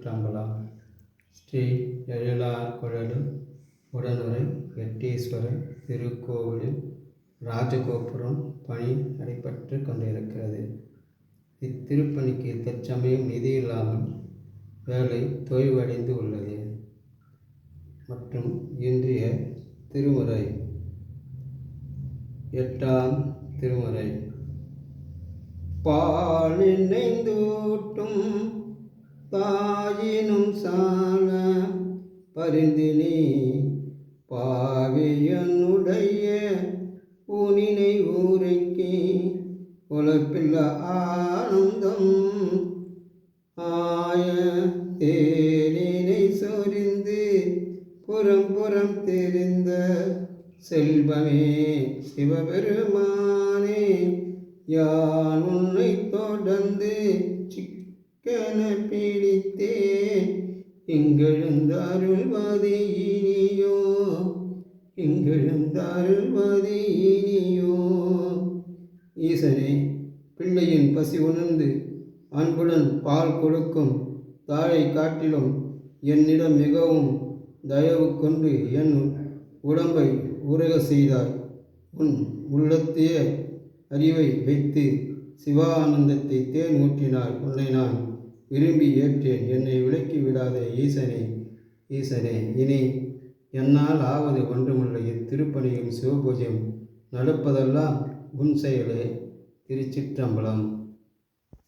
திருச்சிற்றம்பலம். ஸ்ரீ எழிலார் குழலும் உடனுரை வெட்டீஸ்வரர் திருக்கோவிலில் ராஜகோபுரம் பணி நடைபெற்று கொண்டிருக்கிறது. இத்திருப்பணிக்கு தற்சமயம் நிதி இல்லாமல் வேலை தொய்வடைந்து உள்ளது. மற்றும் இன்றைய திருமுறை 8ஆம் திருமுறை. பால் நினைந்தூட்டும் தாயினும் சால பரிந்தினி பாவியனுடைய ஊனினை ஊரைக்கு உழைப்பில்ல ஆனந்தம் ஆய தேனினை சொரிந்து புறம் புறம் தெரிந்த செல்வமே சிவபெருமானே, யான் உன்னை தொடர்ந்து சிக்கன பிடித்தேன் இங்கெழுந்தருள்வது இனியோ, இங்கெழுந்தருள்வது இனியோ. ஈசனே, பிள்ளையின் பசி உணர்ந்து அன்புடன் பால் கொடுக்கும் தாயை காட்டிலும் என்னிடம் மிகவும் தயவு கொண்டு என் உடம்பை உருக செய்தாய். உன் உள்ளத்தைய அறிவை வைத்து சிவானந்தத்தை தேன் ஊற்றினாய். உன்னை நான் விரும்பி ஏற்றேன். என்னை விலக்கி விடாதே ஈசனே. ஈசனே, இனி என்னால் ஆவது ஒன்றுமில்லை. இத்திருப்பணியும் சிவபூஜையும் நடப்பதெல்லாம் உன் செயலே. திருச்சிற்றம்பலம்.